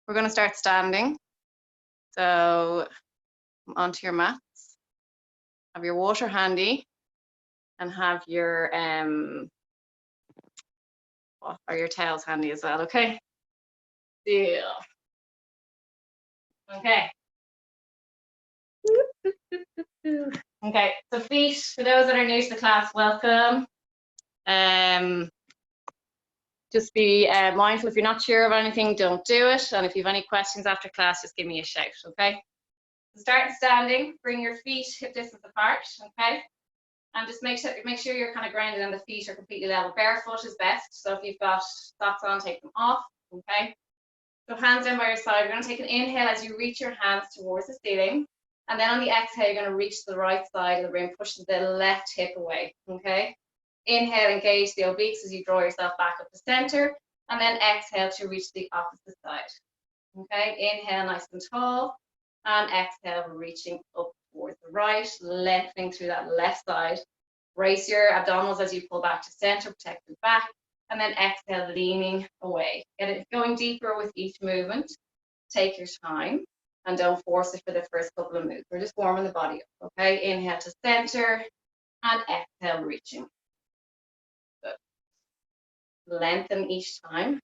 We're going to start standing. So onto your mats. Have your water handy and have your towels handy as well, okay? Deal. Okay. Okay, so feet, for those that are new to the class, welcome. Just be mindful if you're not sure of anything, don't do it. And if you have any questions after class, just give me a shout, okay? So start standing, bring your feet hip distance apart, okay? And just make sure you're kind of grounded and the feet are completely level. Barefoot is best. So if you've got socks on, take them off, okay? So hands down by your side. We're going to take an inhale as you reach your hands towards the ceiling. And then on the exhale, you're going to reach to the right side of the room, push the left hip away, okay? Inhale, engage the obliques as you draw yourself back up to center. And then exhale to reach the opposite side, okay? Inhale, nice and tall. And exhale, reaching up towards the right, lengthening through that left side. Brace your abdominals as you pull back to center, protect the back. And then exhale, leaning away. Get it going deeper with each movement. Take your time. And don't force it for the first couple of moves. We're just warming the body up, okay? Inhale to center and exhale, reaching. Good. Lengthen each time.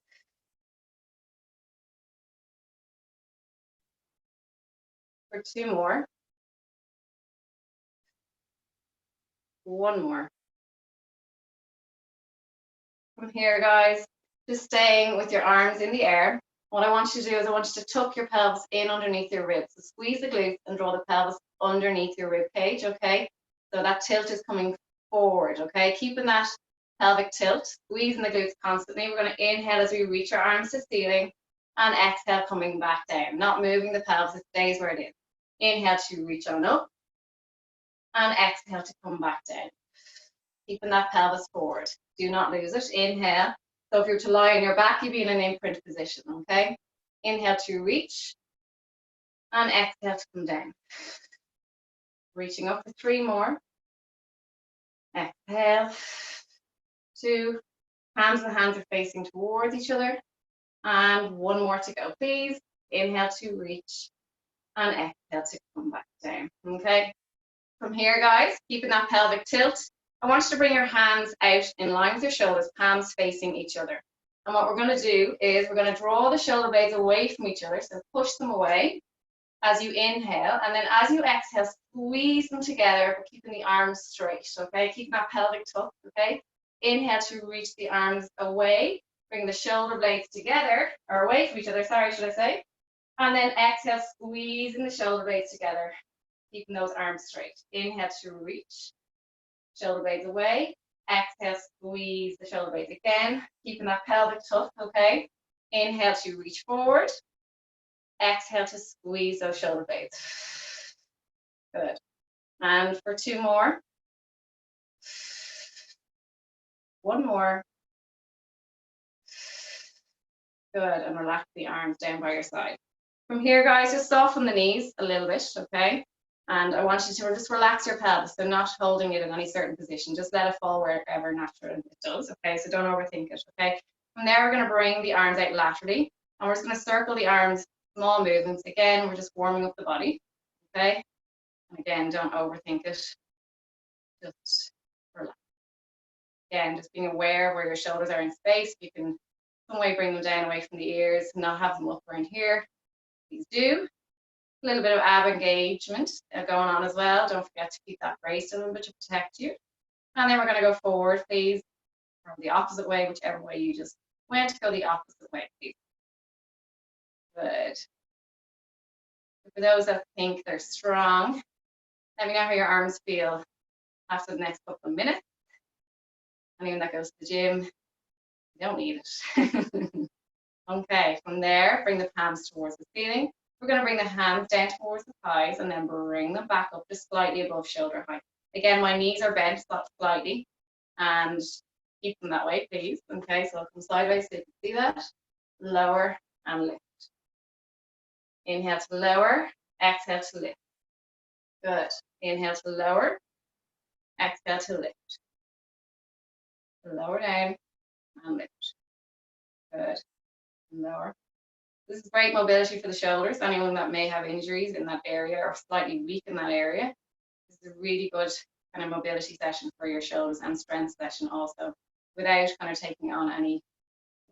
For 2 more. 1 more. From here, guys, just staying with your arms in the air. What I want you to do is I want you to tuck your pelvis in underneath your ribs. So squeeze the glutes and draw the pelvis underneath your rib cage, okay? So that tilt is coming forward, okay? Keeping that pelvic tilt, squeezing the glutes constantly. We're going to inhale as we reach our arms to ceiling and exhale coming back down, not moving the pelvis, it stays where it is. Inhale to reach on up and exhale to come back down. Keeping that pelvis forward. Do not lose it. Inhale. So if you're to lie on your back, you'd be in an imprint position, okay? Inhale to reach and exhale to come down. Reaching up for 3 more. Exhale. 2. Hands and hands are facing towards each other. And 1 more to go, please. Inhale to reach and exhale to come back down, okay? From here, guys, keeping that pelvic tilt, I want you to bring your hands out in line with your shoulders, palms facing each other. And what we're going to do is we're going to draw the shoulder blades away from each other. So push them away as you inhale. And then as you exhale, squeeze them together, but keeping the arms straight, okay? Keeping that pelvic tuck, okay? Inhale to reach the arms away. Bring the shoulder blades together, or away from each other, sorry, should I say. And then exhale, squeezing the shoulder blades together, keeping those arms straight. Inhale to reach. Shoulder blades away. Exhale, squeeze the shoulder blades again, keeping that pelvic tuck, okay? Inhale to reach forward. Exhale to squeeze those shoulder blades. Good. And for 2 more. 1 more. Good. And relax the arms down by your side. From here, guys, just soften the knees a little bit, okay? And I want you to just relax your pelvis, so not holding it in any certain position. Just let it fall wherever naturally it does, okay? So don't overthink it, okay? From there, we're going to bring the arms out laterally, and we're just going to circle the arms, small movements. Again, we're just warming up the body, okay? And again, don't overthink it. Just relax. Again, just being aware of where your shoulders are in space. You can some way bring them down away from the ears, not have them up around here. Please do. A little bit of ab engagement going on as well. Don't forget to keep that braced a little bit to protect you. And then we're going to go forward, please, or the opposite way, whichever way you just went, go the opposite way, please. Good. For those that think they're strong, let me know how your arms feel after the next couple of minutes. Anyone that goes to the gym, you don't need it. Okay, from there, bring the palms towards the ceiling. We're going to bring the hands down towards the thighs and then bring them back up just slightly above shoulder height. Again, my knees are bent slightly and keep them that way, please. Okay, so I'll come sideways so you can see that. Lower and lift. Inhale to lower, exhale to lift. Good. Inhale to lower, exhale to lift. Lower down and lift. Good. Lower, This is great mobility for the shoulders. Anyone that may have injuries in that area or slightly weak in that area, this is a really good kind of mobility session for your shoulders and strength session also, without kind of taking on any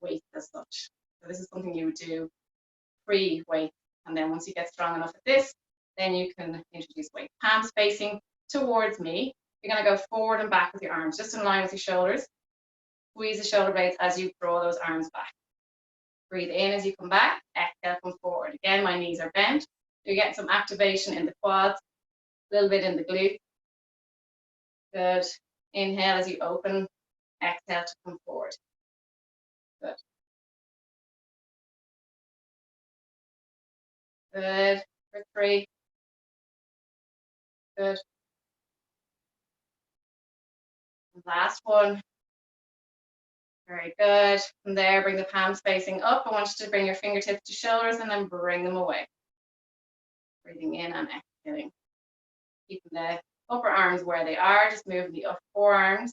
weight as such. So this is something you would do pre-weight, and then once you get strong enough at this, then you can introduce weight. Palms facing towards me. You're going to go forward and back with your arms, just in line with your shoulders. Squeeze the shoulder blades as you draw those arms back. Breathe in as you come back. Exhale, come forward. Again, my knees are bent. You're getting some activation in the quads, a little bit in the glutes. Good. Inhale as you open. Exhale to come forward. Good. Good. For 3. Good. Last one. Very good. From there, bring the palms facing up. I want you to bring your fingertips to shoulders and then bring them away. Breathing in and exhaling. Keeping the upper arms where they are. Just moving the upper forearms.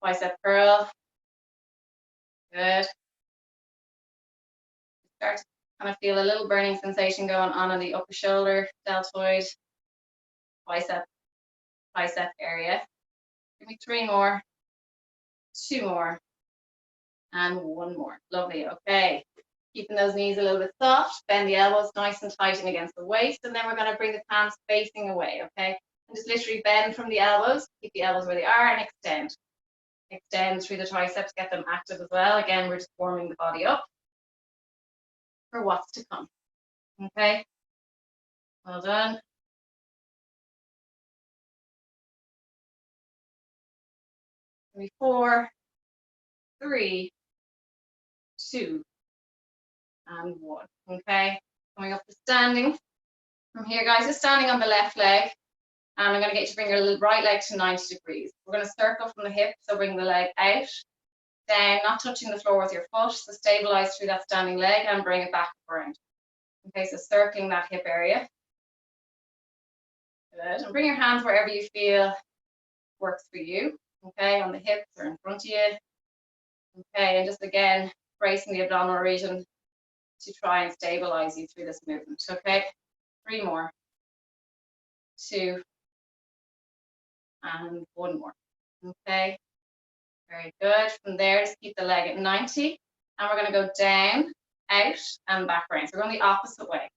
Bicep curl. Good. Start to kind of feel a little burning sensation going on in the upper shoulder, deltoid, bicep area. Give me 3 more, 2 more, and 1 more. Lovely. Okay. Keeping those knees a little bit soft. Bend the elbows nice and tight in against the waist, and then we're going to bring the palms facing away. Okay. And just literally bend from the elbows. Keep the elbows where they are and extend. Extend through the triceps. Get them active as well. Again, we're just warming the body up for what's to come. Okay. Well done. Maybe 4, 3, 2, and 1. Okay. Coming up to standing. From here, guys, just standing on the left leg. And I'm going to get you to bring your right leg to 90 degrees. We're going to circle from the hip, so bring the leg out, down, not touching the floor with your foot. So stabilize through that standing leg and bring it back around. Okay, so circling that hip area. Good. And bring your hands wherever you feel works for you. Okay, on the hips or in front of you. Okay, and just again, bracing the abdominal region to try and stabilize you through this movement. Okay, 3 more, 2, and 1 more. Okay, very good. From there, just keep the leg at 90, and we're going to go down, out, and back around. So we're going the opposite way.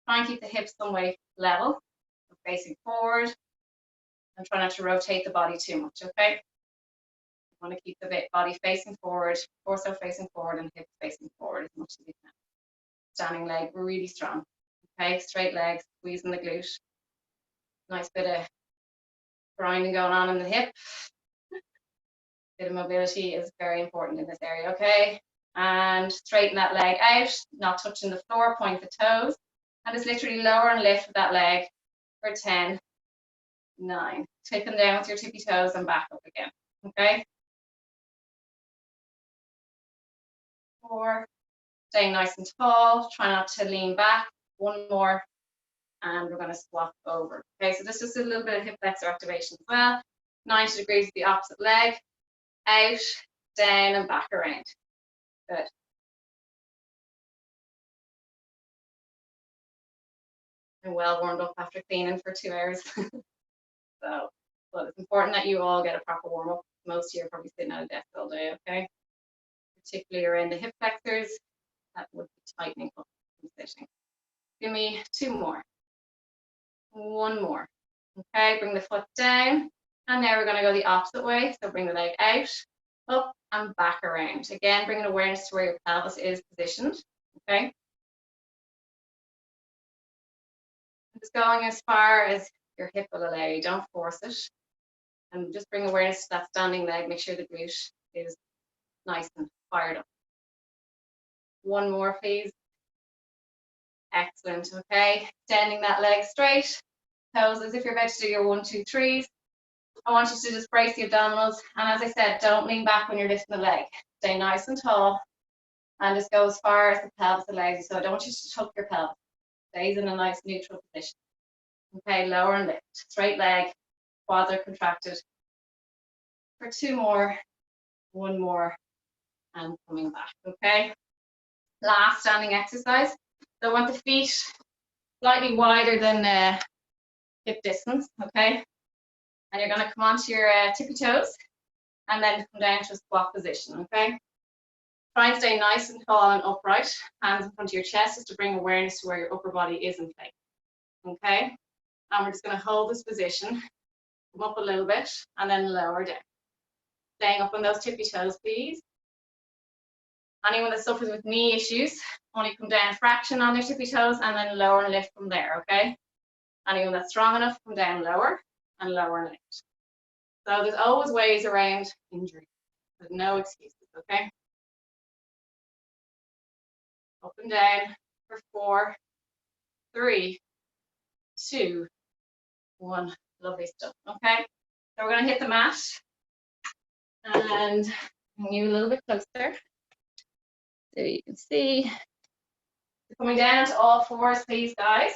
Try and keep the hips some way level, facing forward, and try not to rotate the body too much. Okay, you want to keep the body facing forward, torso facing forward, and hips facing forward as much as you can. Standing leg really strong. Okay, straight legs, squeezing the glute. Nice bit of grinding going on in the hip. Bit of mobility is very important in this area. Okay, and straighten that leg out, not touching the floor, point the toes, and just literally lower and lift that leg for 10, 9. Take them down with your tippy toes and back up again. Okay, 4. Staying nice and tall. Try not to lean back. 1 more. And we're going to swap over. Okay, so this is just a little bit of hip flexor activation as well. 90 degrees the opposite leg. Out, down, and back around. Good. And well warmed up after cleaning for 2 hours. So, but it's important that you all get a proper warm up. Most of you are probably sitting at a desk all day, okay? Particularly around the hip flexors, that would be tightening up and sitting. Give me 2 more. 1 more. Okay, bring the foot down. And now we're going to go the opposite way. So bring the leg out, up, and back around. Again, bringing awareness to where your pelvis is positioned. Okay. Just going as far as your hip will allow you. Don't force it. And just bring awareness to that standing leg. Make sure the glute is nice and fired up. 1 more, please. Excellent. Okay. Extending that leg straight. Toes as if you're about to do your 1, 2, 3s. I want you to just brace the abdominals. And as I said, don't lean back when you're lifting the leg. Stay nice and tall. And just go as far as the pelvis allows you. So I don't want you to tuck your pelvis. Stays in a nice neutral position. Okay, lower and lift. Straight leg. Quads are contracted. For 2 more. 1 more. And coming back. Okay. Last standing exercise. So I want the feet slightly wider than hip distance, okay? And you're going to come onto your tippy toes and then come down to a squat position, okay? Try and stay nice and tall and upright, hands in front of your chest, just to bring awareness to where your upper body is in place, okay? And we're just going to hold this position, come up a little bit, and then lower down. Staying up on those tippy toes, please. Anyone that suffers with knee issues, only come down a fraction on their tippy toes and then lower and lift from there, okay? Anyone that's strong enough, come down lower and lower and lift. So there's always ways around injury. There's no excuses, okay? Up and down for 4, 3, 2, 1. Lovely stuff, okay? So we're going to hit the mat and bring you a little bit closer so you can see. Coming down to all fours, please, guys.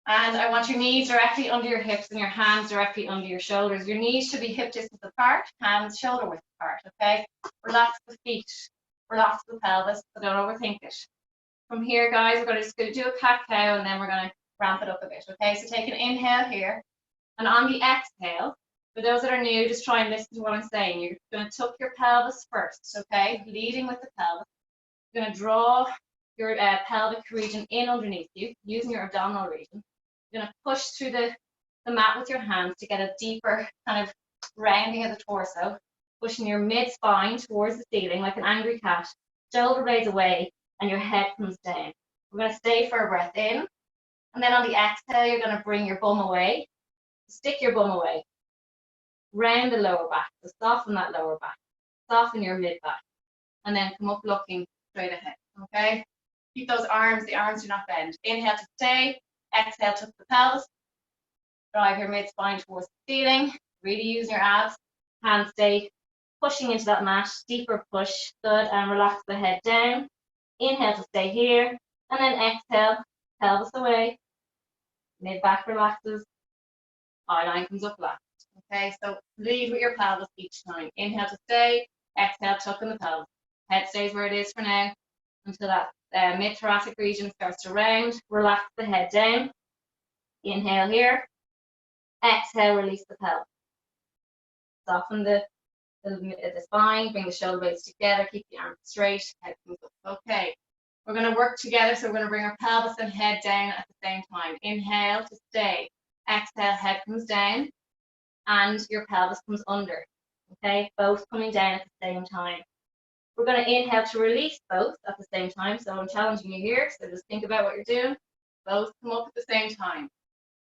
And I want your knees directly under your hips and your hands directly under your shoulders. Your knees should be hip distance apart, hands shoulder width apart, okay? Relax the feet, relax the pelvis, so don't overthink it. From here, guys, we're just going to do a cat-cow and then we're going to ramp it up a bit, okay? So take an inhale here, and on the exhale, for those that are new, just try and listen to what I'm saying. You're going to tuck your pelvis first, okay? Leading with the pelvis. You're going to draw your pelvic region in underneath you, using your abdominal region. You're going to push through the mat with your hands to get a deeper kind of rounding of the torso, pushing your mid-spine towards the ceiling like an angry cat, shoulder blades away, and your head comes down. We're going to stay for a breath in, and then on the exhale, you're going to bring your bum away, stick your bum away, round the lower back, so soften that lower back, soften your mid-back, and then come up looking straight ahead, okay? Keep those arms, the arms do not bend. Inhale to stay, exhale to the pelvis, drive your mid-spine towards the ceiling, really use your abs, hands stay pushing into that mat, deeper push, good, and relax the head down. Inhale to stay here, and then exhale, pelvis away, mid-back relaxes, eye line comes up last. Okay, so lead with your pelvis each time. Inhale to stay, exhale, tuck in the pelvis. Head stays where it is for now until that mid-thoracic region starts to round. Relax the head down. Inhale here. Exhale, release the pelvis. Soften the spine, bring the shoulder blades together, keep the arms straight, head comes up. Okay, we're going to work together, so we're going to bring our pelvis and head down at the same time. Inhale to stay. Exhale, head comes down, and your pelvis comes under. Okay, both coming down at the same time. We're going to inhale to release both at the same time. So I'm challenging you here. So just think about what you're doing. Both come up at the same time.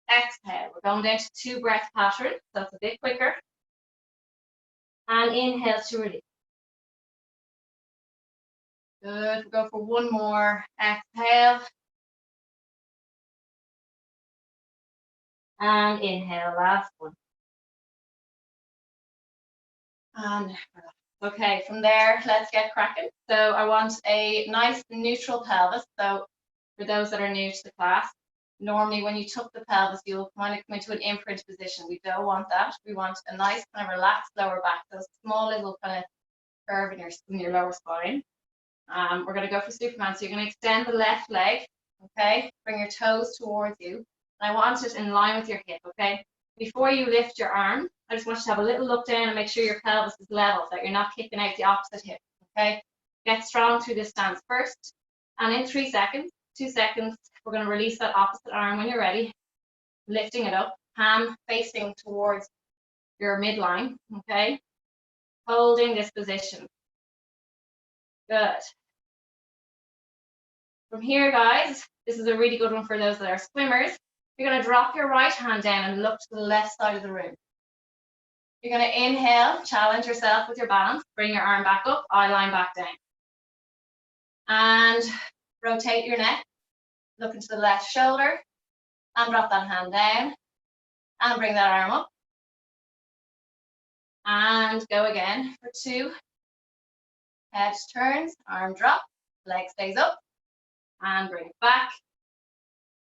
Exhale. We're going down to 2 breath pattern. So it's a bit quicker. And inhale to release. Good. We'll go for one more. Exhale. And inhale. Last one. And okay, from there, let's get cracking. So I want a nice neutral pelvis. So for those that are new to the class, normally when you tuck the pelvis, you'll kind of come into an imprint position. We don't want that. We want a nice kind of relaxed lower back, so small little kind of curve in your lower spine. We're going to go for Superman. So you're going to extend the left leg, okay? Bring your toes towards you. And I want it in line with your hip, okay? Before you lift your arm, I just want you to have a little look down and make sure your pelvis is level, that you're not kicking out the opposite hip, okay? Get strong through this stance first. And in 3 seconds, 2 seconds, we're going to release that opposite arm when you're ready. Lifting it up, palm facing towards your midline, okay? Holding this position. Good. From here, guys, this is a really good one for those that are swimmers. You're going to drop your right hand down and look to the left side of the room. You're going to inhale, challenge yourself with your balance, bring your arm back up, eye line back down. And rotate your neck, look into the left shoulder, and drop that hand down, and bring that arm up. And go again for 2. Head turns, arm drop, leg stays up, and bring it back.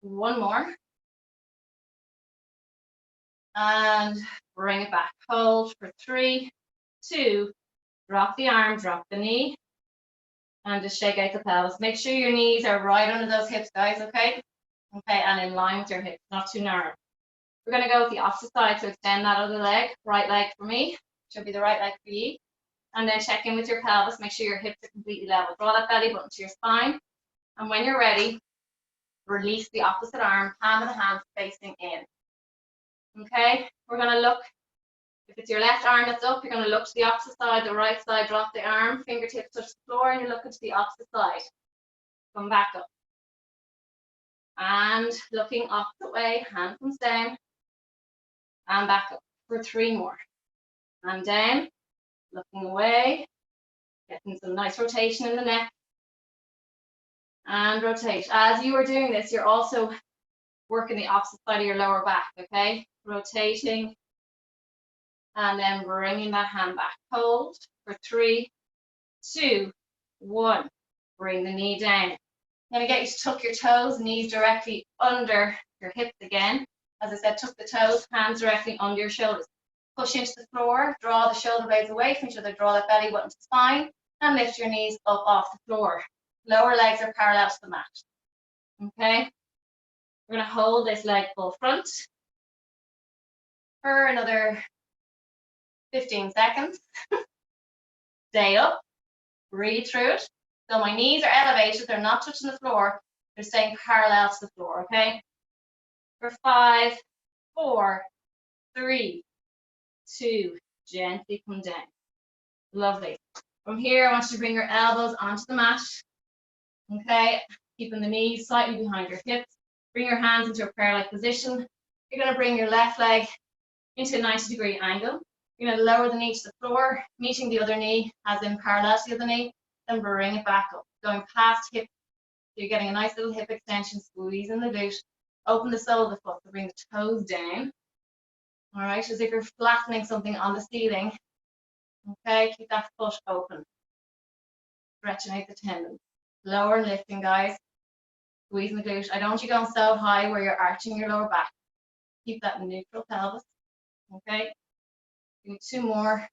1 more. And bring it back. Hold for 3, 2, Drop the arm, drop the knee, and just shake out the pelvis. Make sure your knees are right under those hips, guys, okay? Okay, and in line with your hips, not too narrow. We're going to go with the opposite side, so extend that other leg. Right leg for me, should be the right leg for you. And then check in with your pelvis, make sure your hips are completely level. Draw that belly button to your spine. And when you're ready, release the opposite arm, palm of the hand facing in. Okay, we're going to look, if it's your left arm that's up, you're going to look to the opposite side, the right side, drop the arm, fingertips touch the floor, and you're looking to the opposite side. Come back up. And looking opposite way, hand comes down, and back up for 3 more. And down, looking away, getting some nice rotation in the neck. And rotate. As you are doing this, you're also working the opposite side of your lower back, okay? Rotating, and then bringing that hand back. Hold for 3, 2, 1. Bring the knee down. I'm going to get you to tuck your toes, knees directly under your hips again. As I said, tuck the toes, hands directly under your shoulders. Push into the floor, draw the shoulder blades away from each other, draw that belly button to the spine, and lift your knees up off the floor. Lower legs are parallel to the mat. Okay? We're going to hold this leg full front for another 15 seconds. Stay up, breathe through it. So my knees are elevated, they're not touching the floor, they're staying parallel to the floor, okay? For 5, 4, 3, 2, gently come down. Lovely. From here, I want you to bring your elbows onto the mat, okay? Keeping the knees slightly behind your hips. Bring your hands into a prayer-like position. You're going to bring your left leg into a 90-degree angle. You're going to lower the knee to the floor, meeting the other knee as in parallel to the other knee, then bring it back up, going past hip. So you're getting a nice little hip extension, squeeze in the glute. Open the sole of the foot, so bring the toes down. All right, as if you're flattening something on the ceiling. Okay, keep that foot open. Stretching out the tendons. Lower and lifting, guys. Squeezing the glute. I don't want you going so high where you're arching your lower back. Keep that neutral pelvis. Okay. Do 2 more.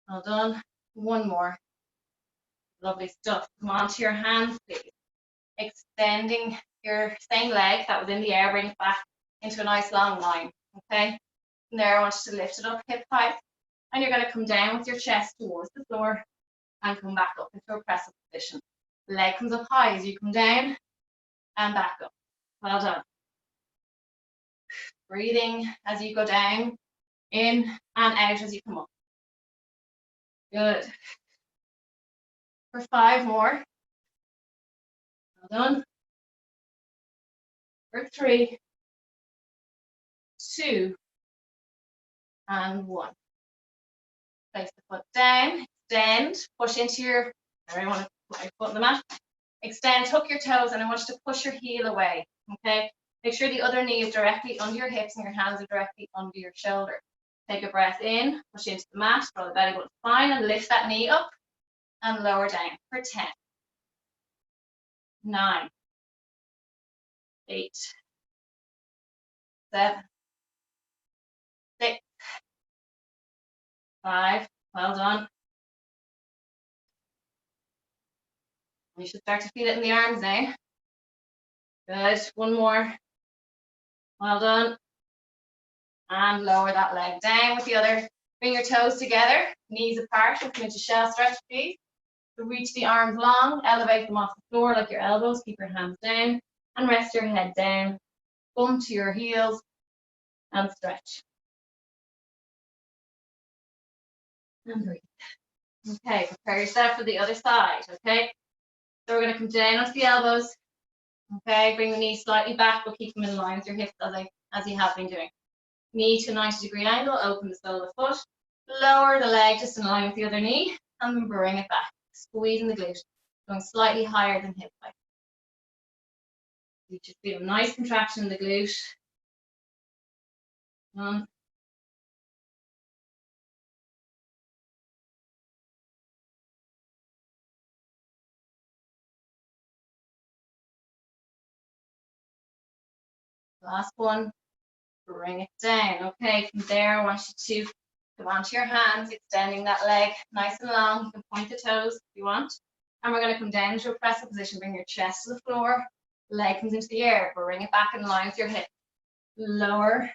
Well done. 1 more. Lovely stuff. Come on to your hands, please. Extending your same leg that was in the air, bring it back into a nice long line. Okay. And there, I want you to lift it up hip height. And you're going to come down with your chest towards the floor and come back up into a press-up position. Leg comes up high as you come down and back up. Well done. Breathing as you go down, in and out as you come up. Good. For 5 more. Well done. For 3, 2, and 1. Place the foot down, extend, push into your, I want to put my foot on the mat. Extend, tuck your toes, and I want you to push your heel away, okay? Make sure the other knee is directly under your hips and your hands are directly under your shoulder. Take a breath in, push into the mat, draw the belly button spine, and lift that knee up and lower down for 10, 9, 8, 7, 6, 5, well done. You should start to feel it in the arms now. Good, 1 more. Well done. And lower that leg down with the other. Bring your toes together, knees apart, come into shell stretch, please. So reach the arms long, elevate them off the floor like your elbows, keep your hands down, and rest your head down. Come to your heels and stretch. And breathe. Okay, prepare yourself for the other side, okay? So we're going to come down onto the elbows. Okay, bring the knees slightly back, but keep them in line with your hips as you have been doing. Knee to a 90-degree angle, open the sole of the foot, lower the leg just in line with the other knee, and then bring it back. Squeezing the glute, going slightly higher than hip height. You just feel a nice contraction in the glute. Last one, bring it down. Okay, from there I want you to Come onto your hands, extending that leg nice and long. You can point the toes if you want. And we're going to come down into a press-up position. Bring your chest to the floor. Leg comes into the air. Bring it back in line with your hip. Lower.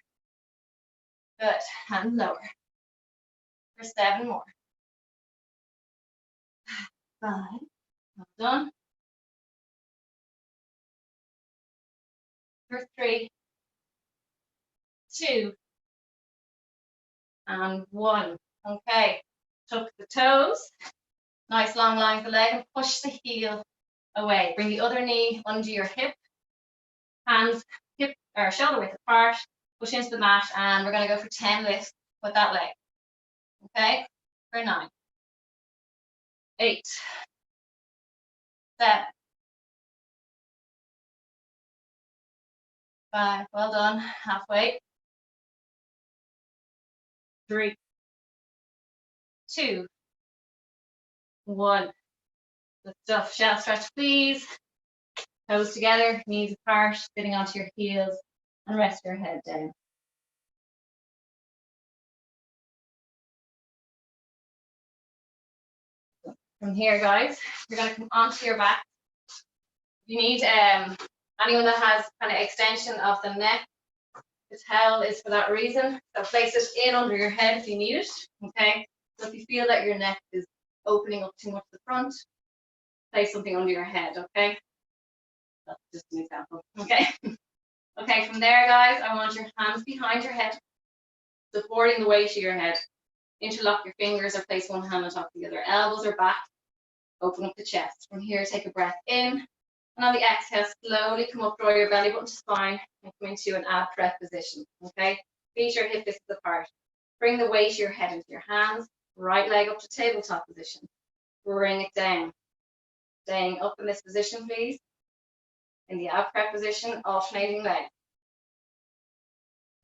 Good. And lower. For 7 more. 5. Well done. For 3. 2. And 1. Okay. Tuck the toes. Nice long line of the leg and push the heel away. Bring the other knee under your hip. Hands hip or shoulder width apart. Push into the mat, and we're going to go for 10 lifts with that leg. Okay. For 9. 8. 7. 5. Well done. Halfway. 3. 2. 1. Good stuff. Shelf stretch, please. Toes together, knees apart, sitting onto your heels, and rest your head down. From here, guys, you're going to come onto your back. You need anyone that has kind of extension of the neck. The towel is for that reason. So place it in under your head if you need it. Okay. So if you feel that your neck is opening up too much to the front, place something under your head. Okay. That's just an example. Okay. Okay. From there, guys, I want your hands behind your head, supporting the weight of your head. Interlock your fingers or place one hand on top of the other. Elbows are back. Open up the chest. From here, take a breath in. And on the exhale, slowly come up, draw your belly button to spine, and come into an ab press position. Okay? Feet your hip distance apart. Bring the weight of your head into your hands. Right leg up to tabletop position. Bring it down. Staying up in this position, please. In the ab press position, alternating leg.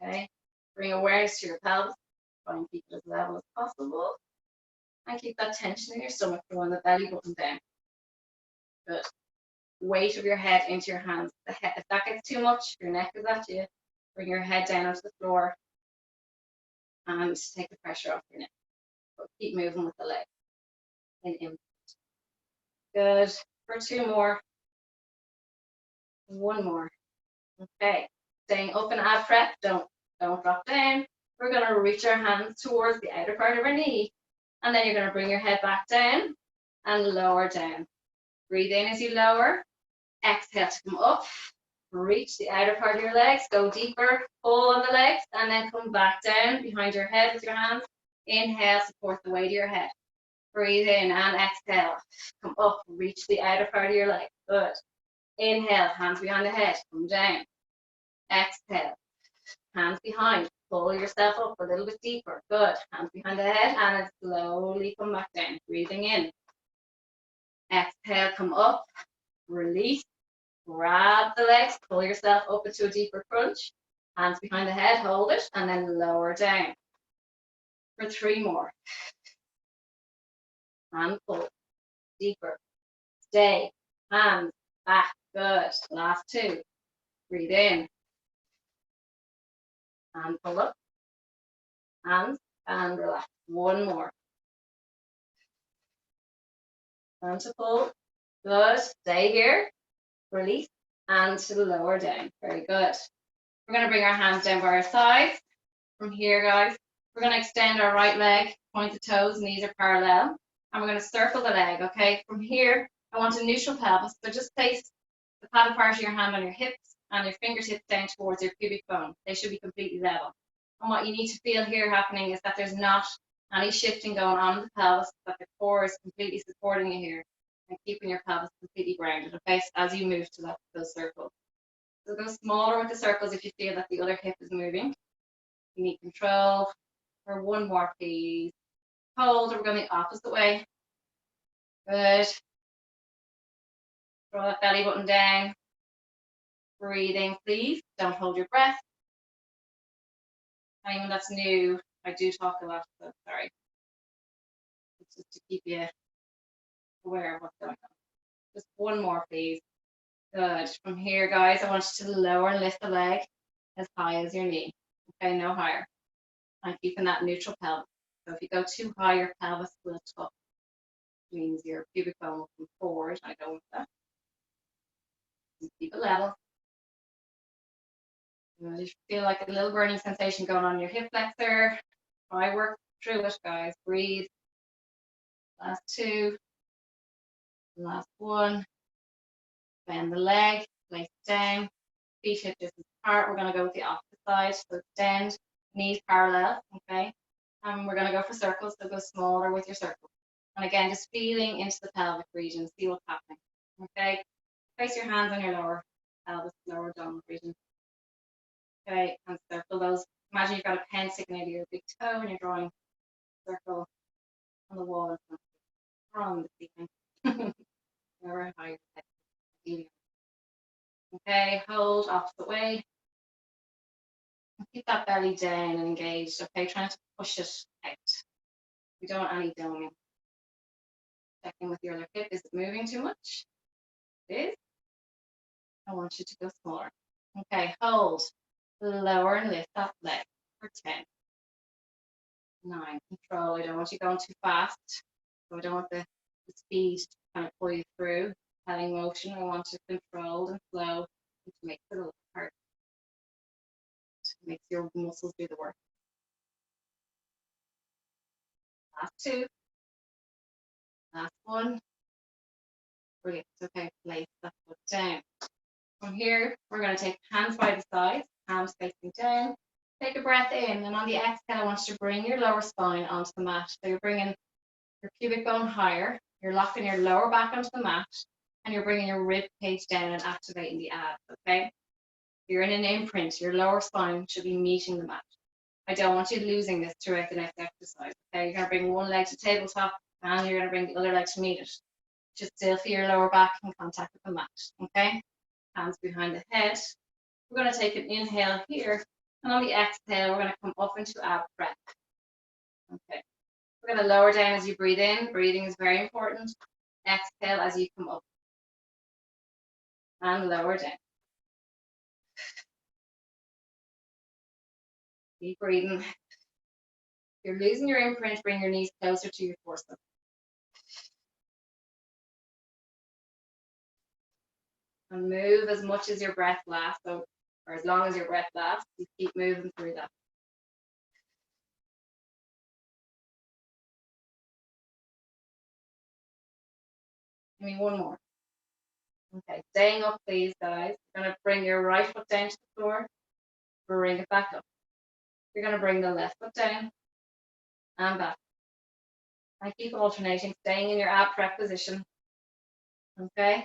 Okay? Bring awareness to your pelvis. Try and keep it as level as possible. And keep that tension in your stomach, drawing the belly button down. Good. Weight of your head into your hands. If that gets too much, if your neck is at you, bring your head down onto the floor and take the pressure off your neck. But keep moving with the leg. In. Good. For 2 more. 1 more. Okay. Staying up and ab prep. Don't drop down. We're going to reach our hands towards the outer part of our knee. And then you're going to bring your head back down and lower down. Breathe in as you lower. Exhale to come up. Reach the outer part of your legs. Go deeper. Pull on the legs. And then come back down behind your head with your hands. Inhale, support the weight of your head. Breathe in and exhale. Come up. Reach the outer part of your leg. Good. Inhale, hands behind the head. Come down. Exhale. Hands behind. Pull yourself up a little bit deeper. Good. Hands behind the head and slowly come back down. Breathing in. Exhale, come up. Release. Grab the legs. Pull yourself up into a deeper crunch. Hands behind the head. Hold it. And then lower down. For 3 more. And pull. Deeper. Stay. Hands back. Good. Last 2. Breathe in. And pull up. Hands and relax. 1 more. And to pull. Good. Stay here. Release. And to lower down. Very good. We're going to bring our hands down by our sides. From here, guys, we're going to extend our right leg, point the toes, knees are parallel. And we're going to circle the leg, okay? From here, I want a neutral pelvis. So just place the padded part of your hand on your hips and your fingertips down towards your pubic bone. They should be completely level. And what you need to feel here happening is that there's not any shifting going on in the pelvis, that the core is completely supporting you here and keeping your pelvis completely grounded, okay, as you move to those circles. So go smaller with the circles if you feel that the other hip is moving. You need control. For 1 more, please. Hold, we're going the opposite way. Good. Draw that belly button down. Breathing, please. Don't hold your breath. Anyone that's new, I do talk a lot, so sorry. It's just to keep you aware of what's going on. Just 1 more, please. Good. From here, guys, I want you to lower and lift the leg as high as your knee. Okay, no higher. I'm keeping that neutral pelvis. So if you go too high, your pelvis will tuck. Means your pubic bone will come forward. I don't want that. Keep it level. You just feel like a little burning sensation going on in your hip flexor. Try work through it, guys. Breathe. Last two. Last one. Bend the leg. Place it down. Feet hip distance apart. We're going to go with the opposite side. So extend. Knees parallel. Okay. And we're going to go for circles. So go smaller with your circle. And again, just feeling into the pelvic region. See what's happening. Okay. Place your hands on your lower pelvis, lower abdominal region. Okay, and circle those. Imagine you've got a pen sticking out of your big toe and you're drawing a circle on the wall from the ceiling. Wherever high your head. Okay, hold opposite way. Keep that belly down and engaged. Okay, trying to push it out. We don't want any doming. Check in with your other hip. Is it moving too much? It is. I want you to go smaller. Okay, hold. Lower and lift that leg for 10. 9. Control. I don't want you going too fast. So I don't want the speed to kind of pull you through. Heading motion. I want you controlled and slow to make it a little hard. Makes your muscles do the work. Last 2. Last 1. Brilliant. Okay, place that foot down. From here, we're going to take hands by the sides, arms facing down. Take a breath in, and on the exhale, I want you to bring your lower spine onto the mat. So you're bringing your pubic bone higher, you're locking your lower back onto the mat, and you're bringing your rib cage down and activating the abs, okay? You're in an imprint, your lower spine should be meeting the mat. I don't want you losing this throughout the next exercise, okay? You're going to bring one leg to tabletop, and you're going to bring the other leg to meet it. Just still feel your lower back in contact with the mat, okay? Hands behind the head. We're going to take an inhale here, and on the exhale, we're going to come up into ab breath. Okay. We're going to lower down as you breathe in. Breathing is very important. Exhale as you come up. And lower down. Keep breathing. If you're losing your imprint, bring your knees closer to your torso. And move as much as your breath lasts, or as long as your breath lasts, you keep moving through that. Give me one more. Okay, staying up, please, guys. You're going to bring your right foot down to the floor, bring it back up. You're going to bring the left foot down and back. And keep alternating, staying in your ab prep position. Okay?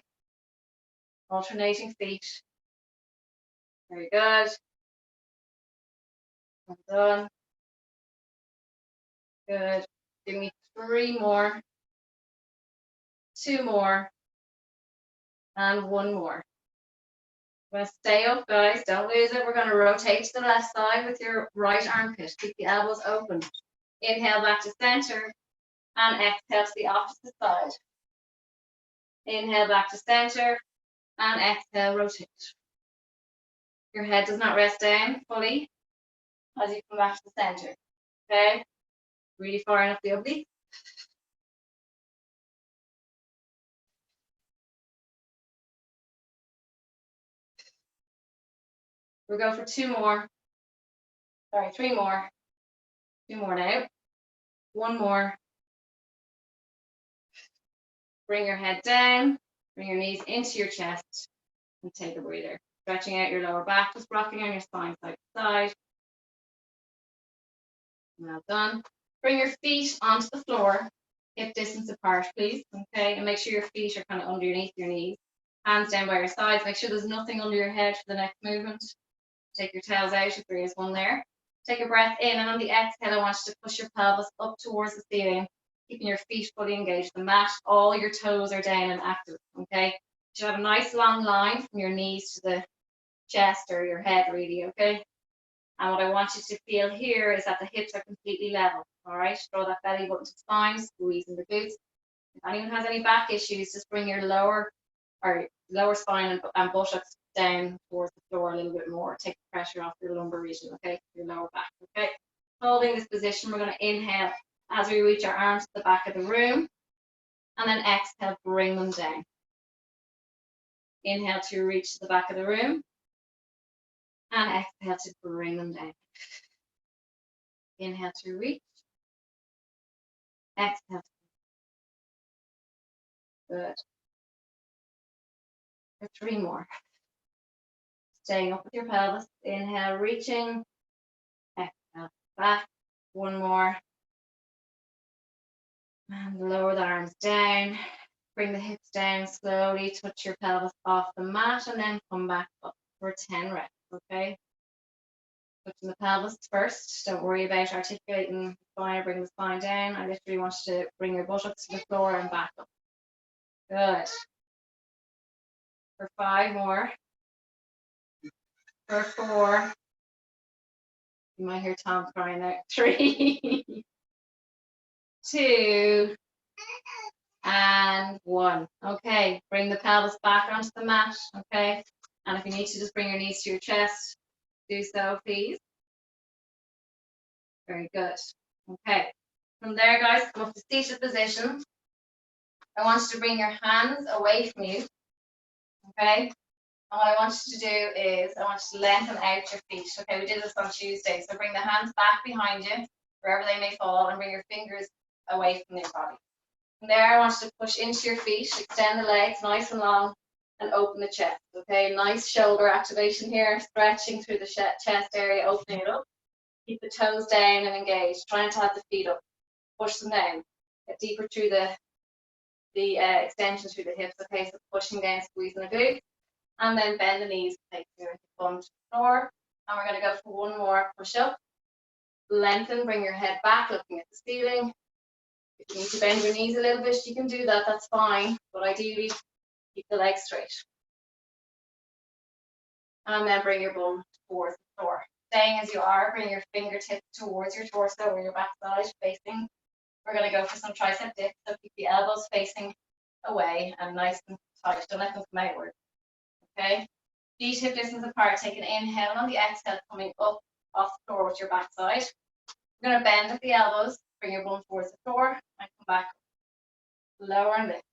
Alternating feet. Very good. Well done. Good. Give me 3 more. 2 more. And 1 more. We're going to stay up, guys. Don't lose it. We're going to rotate to the left side with your right armpit. Keep the elbows open. Inhale back to center. And exhale to the opposite side. Inhale back to center. And exhale, rotate. Your head does not rest down fully as you come back to the center. Okay? Really far enough the oblique. We'll go for 2 more. Sorry, 3 more. 2 more now. 1 more. Bring your head down. Bring your knees into your chest. And take a breather. Stretching out your lower back. Just rocking on your spine side to side. Well done. Bring your feet onto the floor. Hip distance apart, please. Okay, and make sure your feet are kind of underneath your knees. Hands down by your sides. Make sure there's nothing under your head for the next movement. Take your tails out if there is one there. Take a breath in, and on the exhale, I want you to push your pelvis up towards the ceiling, keeping your feet fully engaged. The mat, all your toes are down and active, okay? You should have a nice long line from your knees to the chest or your head, really, okay? And what I want you to feel here is that the hips are completely level, all right? Draw that belly button to spine, squeezing the glutes. If anyone has any back issues, just bring your lower spine and buttocks down towards the floor a little bit more. Take the pressure off your lumbar region, okay? Your lower back, okay? Holding this position, we're going to inhale as we reach our arms to the back of the room. And then exhale, bring them down. Inhale to reach to the back of the room. And exhale to bring them down. Inhale to reach. Exhale. Good. For 3 more. Staying up with your pelvis. Inhale, reaching. Exhale, back. 1 more. And lower the arms down. Bring the hips down slowly. Touch your pelvis off the mat and then come back up for 10 reps, okay? Touching the pelvis first. Don't worry about articulating the spine or bring the spine down. I literally want you to bring your buttocks to the floor and back up. Good. For 5 more. For 4. You might hear Tom crying out. 3, 2, and 1. Okay, bring the pelvis back onto the mat, okay? And if you need to just bring your knees to your chest, do so, please. Very good. Okay, from there, guys, come up to seated position. I want you to bring your hands away from you, okay? And what I want you to do is, I want you to lengthen out your feet. Okay, we did this on Tuesday. So bring the hands back behind you, wherever they may fall, and bring your fingers away from your body. From there, I want you to push into your feet, extend the legs nice and long, and open the chest. Okay, nice shoulder activation here, stretching through the chest area, opening it up. Keep the toes down and engaged. Try not to have the feet up. Push them down. Get deeper through the extension through the hips. Okay, so pushing down, squeezing the glutes. And then bend the knees, take your bum to the floor. And we're going to go for 1 more push up. Lengthen, bring your head back, looking at the ceiling. If you need to bend your knees a little bit, you can do that, that's fine. But ideally, keep the legs straight. And then bring your bum towards the floor. Staying as you are, bring your fingertips towards your torso or your backside facing. We're going to go for some tricep dips, so keep the elbows facing away and nice and tight. Don't let them come outward. Okay, feet hip distance apart. Take an inhale, and on the exhale, coming up off the floor with your backside. You're going to bend at the elbows, bring your bum towards the floor, and come back. Lower and lift.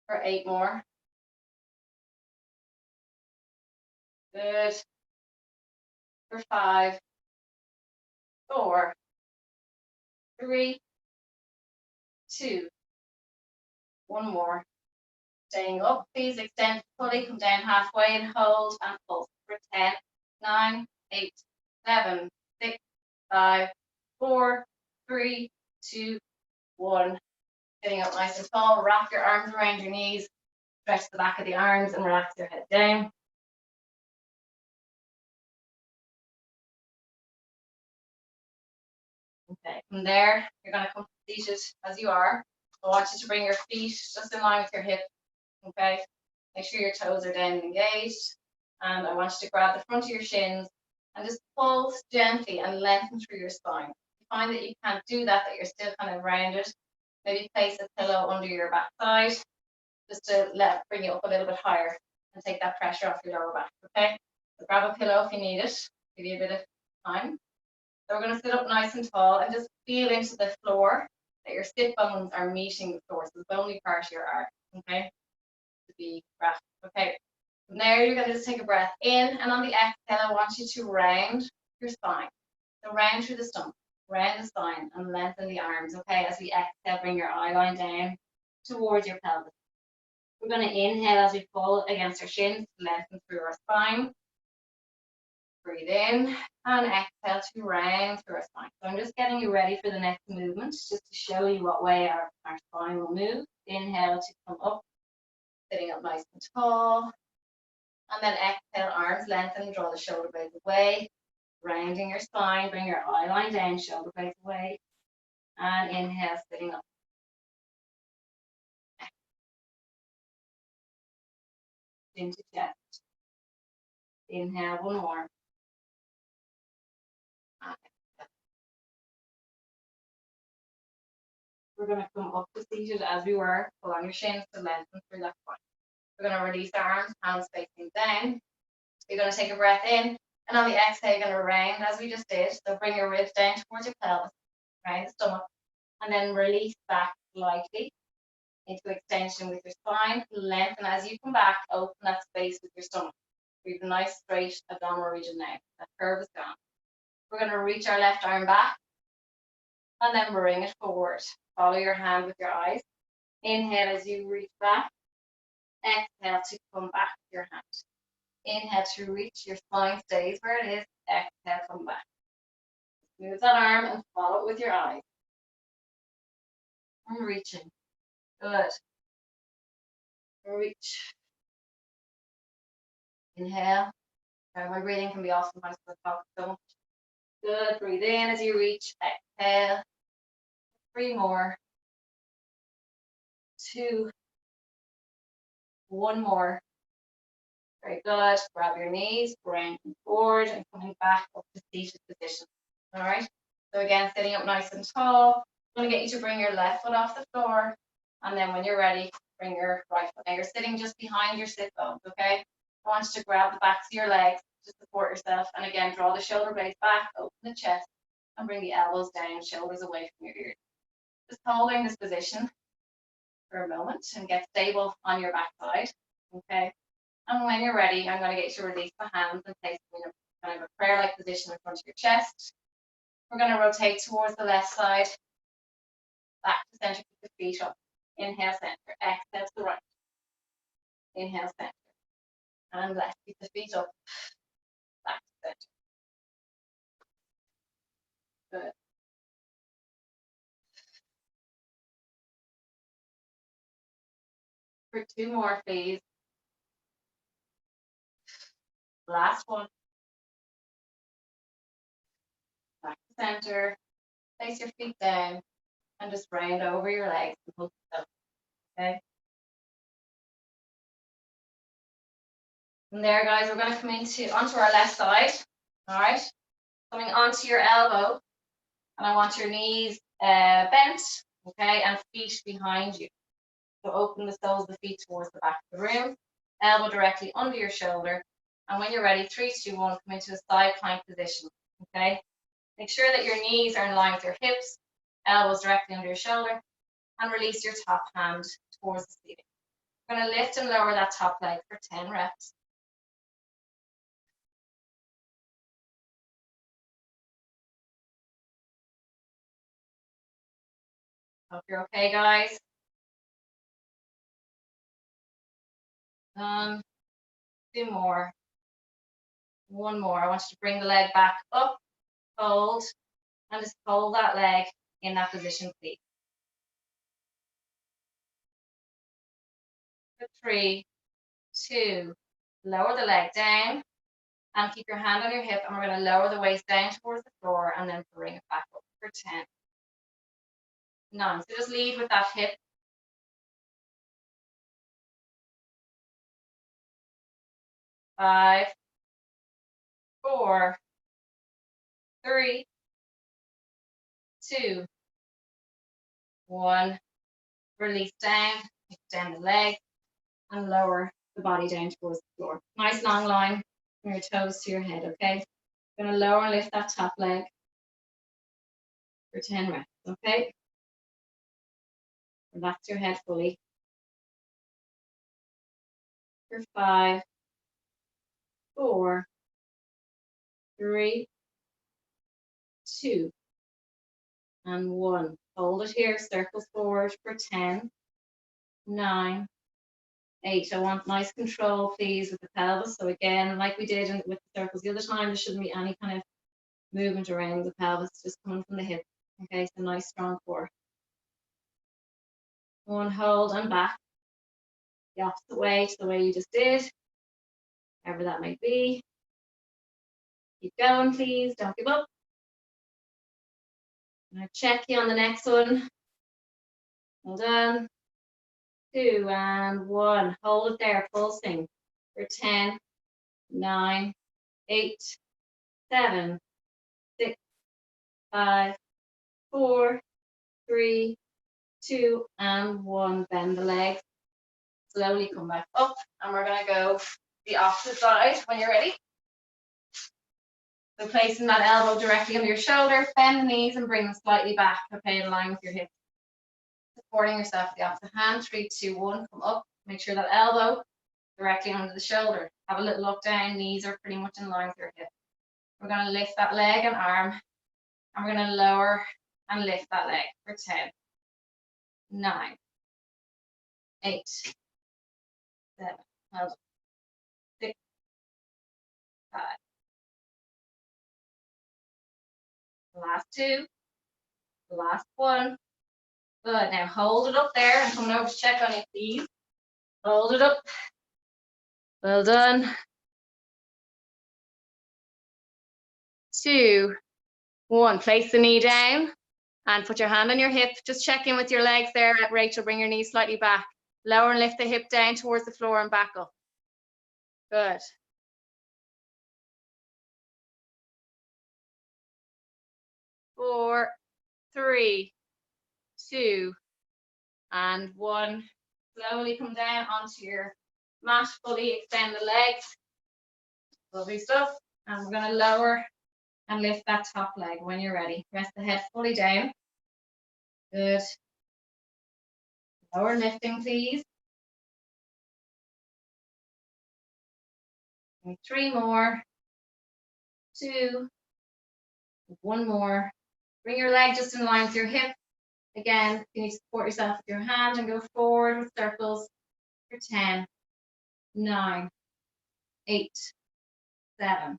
For 8 more. Good. For 5, 4, 3, 2, 1 more. Staying up, please extend fully, come down halfway and hold and pulse for 10, 9, 8, 7, 6, 5, 4, 3, 2, 1. Sitting up nice and tall, wrap your arms around your knees, stretch the back of the arms and relax your head down. Okay, from there, you're going to come seated as you are. I want you to bring your feet just in line with your hips. Okay, make sure your toes are down and engaged. And I want you to grab the front of your shins and just pull gently and lengthen through your spine. If you find that you can't do that, that you're still kind of rounded, maybe place a pillow under your backside just to bring you up a little bit higher and take that pressure off your lower back. Okay, so grab a pillow if you need it, give you a bit of time. So we're going to sit up nice and tall and just feel into the floor that your sit bones are meeting the floor, so the bony part of your arch. Okay, to be breath. Okay, from there you're going to just take a breath in, and on the exhale I want you to round your spine. So round through the stomach, round the spine, and lengthen the arms. Okay, as we exhale, bring your eye line down towards your pelvis. We're going to inhale as we fall against our shins, lengthen through our spine. Breathe in and exhale to round through our spine. So I'm just getting you ready for the next movement, just to show you what way our spine will move. Inhale to come up, sitting up nice and tall. And then exhale, arms lengthen, draw the shoulder blades away. Rounding your spine, bring your eye line down, shoulder blades away. And inhale, sitting up. Into chest. Inhale, 1 more. We're going to come up to seated as we were, pull on your shins to lengthen through that spine. We're going to release our arms, hands facing down. You're going to take a breath in, And on the exhale, you're going to round as we just did. So bring your ribs down towards your pelvis, round the stomach, and then release back lightly into extension with your spine. Lengthen as you come back, open that space with your stomach. We have a nice straight abdominal region now. That curve is gone. We're going to reach our left arm back and then bring it forward. Follow your hand with your eyes. Inhale as you reach back. Exhale to come back with your hand. Inhale to reach, your spine stays where it is. Exhale, come back. Move that arm and follow it with your eyes. I'm reaching. Good. Reach. Inhale. My breathing can be off sometimes because I talk so much. Good. Breathe in as you reach. Exhale. 3 more. 2. 1 more. Very good. Grab your knees, bring them forward and coming back up to seated position. All right. So again, sitting up nice and tall. I'm going to get you to bring your left foot off the floor. And then when you're ready, bring your right foot. Now you're sitting just behind your sit bones, okay? I want you to grab the backs of your legs to support yourself. And again, draw the shoulder blades back, open the chest, and bring the elbows down, shoulders away from your ears. Just holding this position for a moment and get stable on your backside, okay? And when you're ready, I'm going to get you to release the hands and place them in a kind of a prayer-like position in front of your chest. We're going to rotate towards the left side, back to center, keep the feet up. Inhale, center. Exhale to the right. Inhale, center. And left. Keep the feet up. Back to center. Good. For 2 more, please. Last one. Back to center. Place your feet down and just round over your legs and hold yourself. Okay. And there, guys, we're going to come onto our left side. All right. Coming onto your elbow, and I want your knees bent, okay, and feet behind you. So open the soles of the feet towards the back of the room, elbow directly under your shoulder. And when you're ready, 3, 2, 1, come into a side plank position, okay? Make sure that your knees are in line with your hips, elbows directly under your shoulder, and release your top hand towards the ceiling. We're going to lift and lower that top leg for 10 reps. Hope you're okay, guys. 2 more. 1 more. I want you to bring the leg back up, hold, and just hold that leg in that position, please. For 3, 2, lower the leg down and keep your hand on your hip, and we're going to lower the waist down towards the floor and then bring it back up for 10. 9. So just lead with that hip. 5, 4, 3, 2, 1. Release down, extend the leg, and lower the body down towards the floor. Nice long line from your toes to your head, okay? You're going to lower and lift that top leg for 10 reps, okay? Relax your head fully. For 5, 4, 3, 2, and 1. Hold it here, circles forward for 10, 9, 8. I want nice control, please, with the pelvis. So again, like we did with the circles the other time, there shouldn't be any kind of movement around the pelvis, just coming from the hip. Okay, so nice strong core. 1, hold and back. The opposite way to the way you just did, however that might be. Keep going, please, don't give up. I'm going to check you on the next one. Well done. 2 and 1. Hold it there, pulsing for 10, 9, 8, 7, 6, 5, 4, 3, 2, and 1. Bend the legs. Slowly come back up, and we're going to go the opposite side when you're ready. So placing that elbow directly under your shoulder, bend the knees and bring them slightly back, okay, in line with your hips. Supporting yourself with the opposite hand, 3, 2, 1, come up. Make sure that elbow directly under the shoulder. Have a little look down, knees are pretty much in line with your hip. We're going to lift that leg and arm, and we're going to lower and lift that leg for 10, 9, 8, 7, hold on, 6, 5. The last 2, the last 1. Good. Now hold it up there. I'm coming over to check on you, please. Hold it up. Well done. 2, 1. Place the knee down and put your hand on your hip. Just check in with your legs there. Rachel, bring your knees slightly back. Lower and lift the hip down towards the floor and back up. Good. 4, 3, 2, and 1. Slowly come down onto your mat, fully extend the legs. Lovely stuff. And we're going to lower and lift that top leg when you're ready. Press the head fully down. Good. Lower lifting, please. And 3 more. 2. 1 more. Bring your leg just in line with your hip. Again, you need to support yourself with your hand and go forward with circles for 10, 9, 8, 7,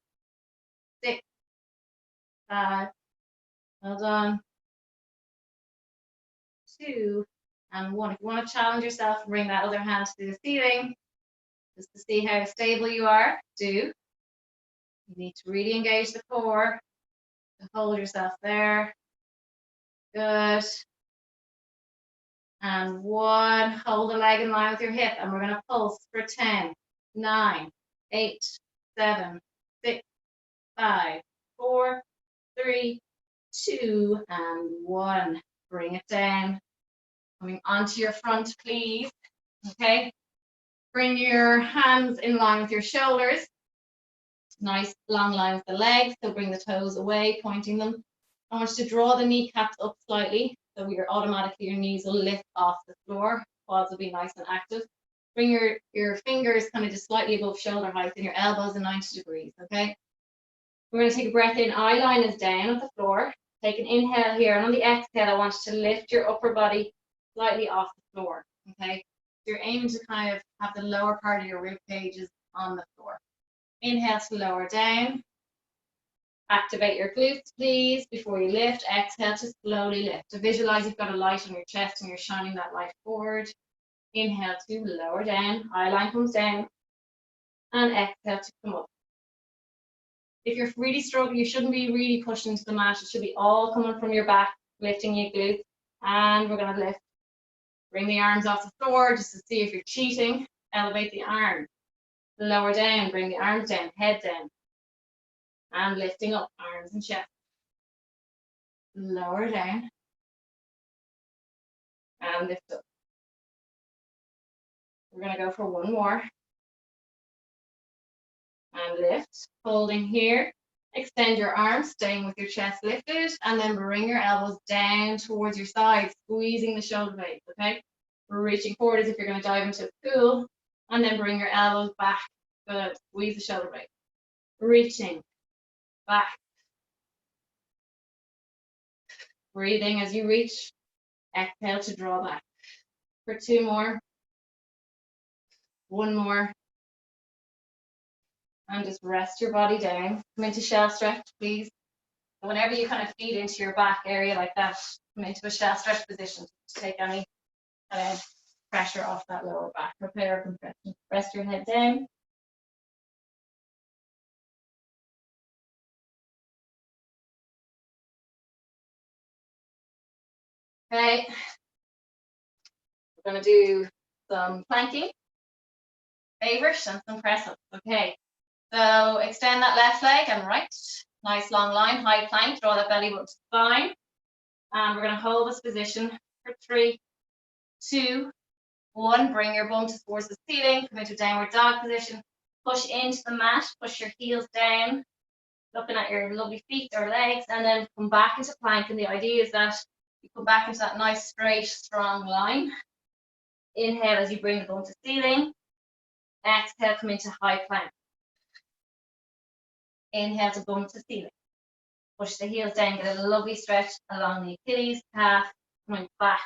6, 5. Well done. 2 and 1. If you want to challenge yourself, bring that other hand to the ceiling just to see how stable you are. You need to really engage the core to hold yourself there. Good. And 1. Hold the leg in line with your hip, and we're going to pulse for 10, 9, 8, 7, 6, 5, 4, 3, 2, and 1. Bring it down. Coming onto your front, please. Okay. Bring your hands in line with your shoulders. Nice long line with the legs. So bring the toes away, pointing them. I want you to draw the kneecaps up slightly. So your knees will lift off the floor. Quads will be nice and active. Bring your fingers kind of just slightly above shoulder height and your elbows in 90 degrees. Okay. We're going to take a breath in. Eye line is down at the floor. Take an inhale here, and on the exhale, I want you to lift your upper body slightly off the floor. Okay. You're aiming to kind of have the lower part of your rib cages on the floor. Inhale to lower down. Activate your glutes, please, before you lift. Exhale to slowly lift. To visualize you've got a light on your chest and you're shining that light forward. Inhale to lower down. Eye line comes down. And exhale to come up. If you're really struggling, you shouldn't be really pushing to the mat. It should be all coming from your back, lifting your glutes. And we're going to lift. Bring the arms off the floor just to see if you're cheating. Elevate the arms. Lower down, bring the arms down, head down. And lifting up, arms and chest. Lower down. And lift up. We're going to go for 1 more. And lift, holding here. Extend your arms, staying with your chest lifted, and then bring your elbows down towards your sides, squeezing the shoulder blades, okay? We're reaching forward as if you're going to dive into a pool, and then bring your elbows back. Good. Squeeze the shoulder blades. Reaching back. Breathing as you reach. Exhale to draw back. For 2 more. 1 more. And just rest your body down. Come into shell stretch, please. And whenever you kind of feed into your back area like that, come into a shell stretch position to take any pressure off that lower back. Prepare compression. Rest your head down. Okay. We're going to do some planking, favorite, and some press ups. Okay. So extend that left leg and right. Nice long line, high plank. Draw that belly button to the spine. And we're going to hold this position for 3, 2, 1. Bring your bum towards the ceiling. Come into downward dog position. Push into the mat. Push your heels down. looking at your lovely feet or legs, and then come back into plank. And the idea is that you come back into that nice, straight, strong line. Inhale as you bring the bum to ceiling. Exhale, come into high plank. Inhale to bum to ceiling. Push the heels down, get a lovely stretch along the Achilles, calf, coming back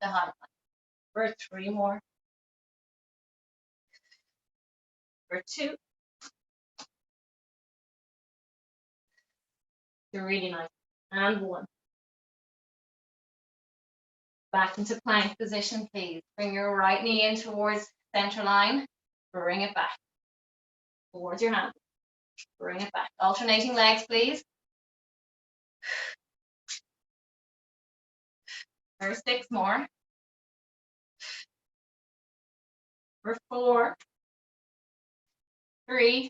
to high plank. For 3 more. For 2. You're really nice. And 1. Back into plank position, please. Bring your right knee in towards center line. Bring it back towards your hand. Bring it back. Alternating legs, please. For 6 more. For 4. 3.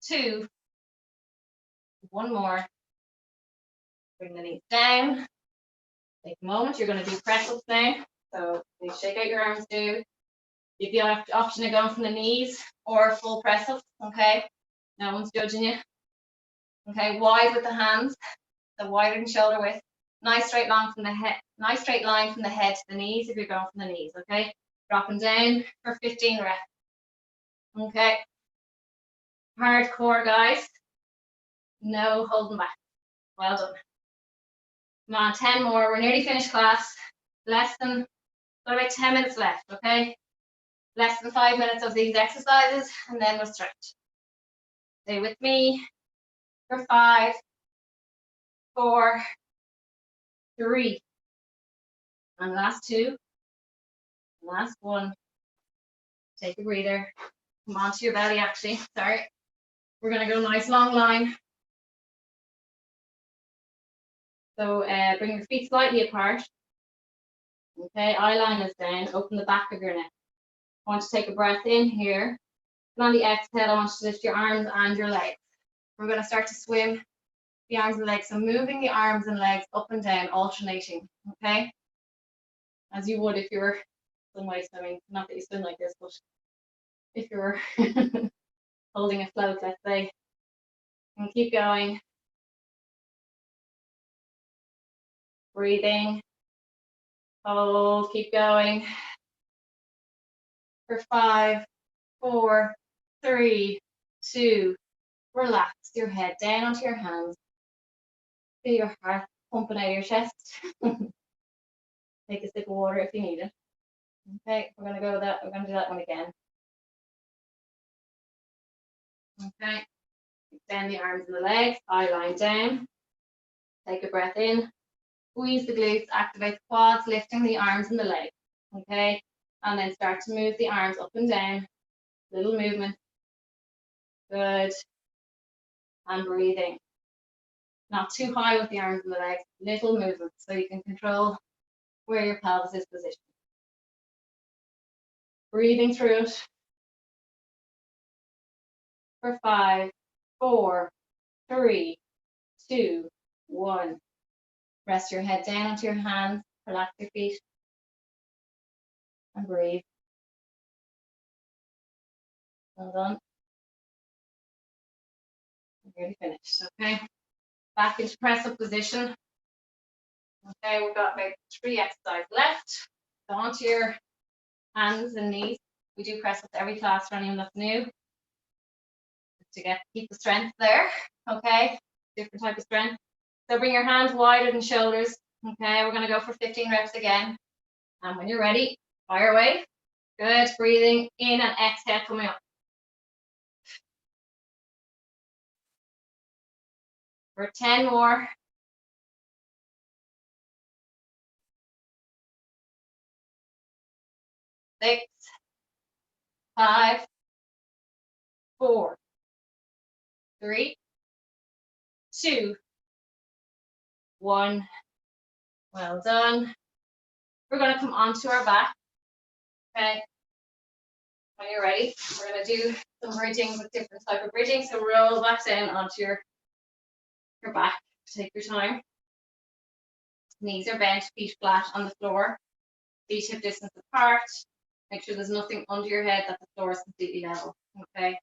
2. 1 more. Bring the knees down. Take a moment. You're going to do press ups now. So you shake out your arms down. You have the option of going from the knees or full press ups. Okay. No one's judging you. Okay. Wide with the hands. So wider than shoulder width. Nice straight line from the head. Nice straight line from the head to the knees if you're going from the knees. Okay. Dropping down for 15 reps. Okay. Hardcore, guys. No holding back. Well done. Come on, 10 more. We're nearly finished class. Got about 10 minutes left, okay? Less than 5 minutes of these exercises, and then we'll stretch. Stay with me for 5, 4, 3, and last 2, last 1. Take a breather. Come onto your belly, actually. Sorry. We're going to go nice long line. So bring your feet slightly apart. Okay, eye line is down. Open the back of your neck. I want you to take a breath in here. And on the exhale, I want you to lift your arms and your legs. We're going to start to swim the arms and legs. So moving the arms and legs up and down, alternating. Okay? As you would if you were some way swimming. Not that you swim like this, but if you were holding a float, let's say. And keep going. Breathing. Hold, keep going. For 5, 4, 3, 2, relax your head down onto your hands. Feel your heart pumping out of your chest. Take a sip of water if you need it. Okay, we're gonna go with that. We're gonna do that one again. Okay, extend the arms and the legs, eye line down. Take a breath in. Squeeze the glutes, activate the quads, lifting the arms and the legs. Okay, and then start to move the arms up and down. Little movement. Good. And breathing. Not too high with the arms and the legs. Little movement so you can control where your pelvis is positioned. Breathing through it. For 5, 4, 3, 2, 1. Rest your head down onto your hands. Relax your feet. And breathe. Well done. Nearly finished. Okay. Back into press up position. Okay, we've got about 3 exercises left. Go onto your hands and knees. We do press ups every class for anyone that's new. To keep the strength there. Okay, different type of strength. So bring your hands wider than shoulders. Okay, we're gonna go for 15 reps again. And when you're ready, fire away. Good, breathing in and exhale coming up. For 10 more. 6, 5, 4, 3, 2, 1. Well done. We're going to come onto our back. Okay. When you're ready, we're going to do some bridging with different type of bridging. So roll back down onto your back. Take your time. Knees are bent, feet flat on the floor. Feet hip distance apart. Make sure there's nothing under your head, that the floor is completely level. Okay.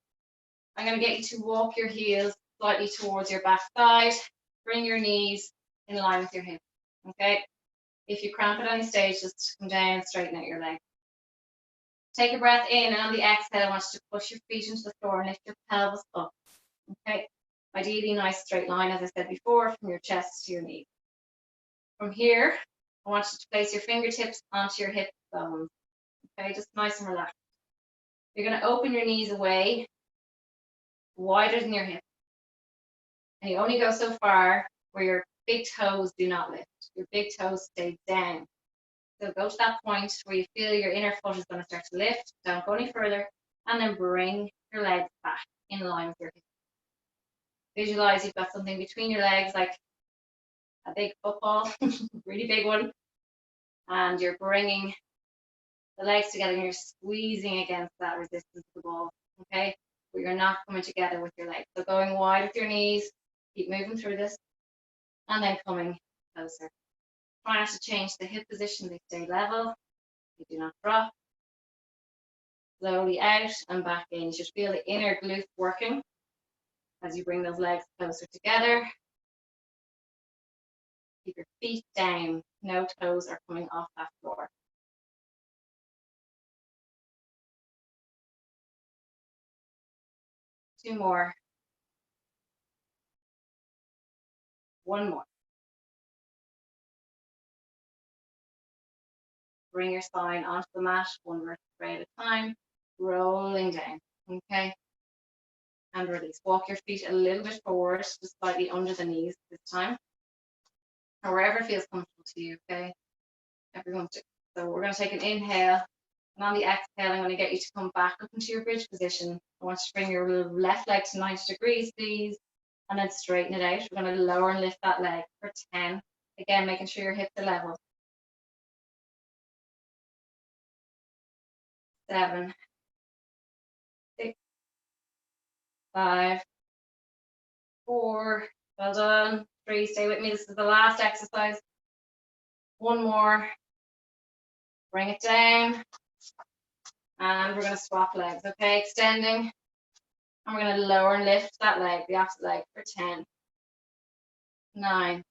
I'm going to get you to walk your heels slightly towards your back side. Bring your knees in line with your hips. Okay. If you cramp at any stage, just come down and straighten out your leg. Take a breath in, and on the exhale, I want you to push your feet into the floor and lift your pelvis up. Okay. Ideally, nice straight line, as I said before, from your chest to your knees. From here, I want you to place your fingertips onto your hip bones. Okay, just nice and relaxed. You're going to open your knees away, wider than your hips. And you only go so far where your big toes do not lift. Your big toes stay down. So go to that point where you feel your inner foot is going to start to lift. Don't go any further. And then bring your legs back in line with your hips. Visualize you've got something between your legs, like a big football, really big one. And you're bringing the legs together and you're squeezing against that resistance of the ball. Okay? But you're not coming together with your legs. So going wide with your knees, keep moving through this. And then coming closer. Try not to change the hip position, they stay level. They do not drop. Slowly out and back in. You should feel the inner glute working as you bring those legs closer together. Keep your feet down. No toes are coming off that floor. Two more. One more. Bring your spine onto the mat, one vertebrae at a time, rolling down. Okay. And release. Walk your feet a little bit forward, just slightly under the knees this time. Or wherever feels comfortable to you, okay? Everyone. So we're going to take an inhale. And on the exhale, I'm going to get you to come back up into your bridge position. I want you to bring your left leg to 90 degrees, please. And then straighten it out. We're going to lower and lift that leg for 10. Again, making sure your hips are level. 7, 6, 5, 4. Well done. 3, stay with me. This is the last exercise. One more. Bring it down. And we're going to swap legs, okay? Extending. And we're going to lower and lift that leg, the opposite leg, for 10, 9,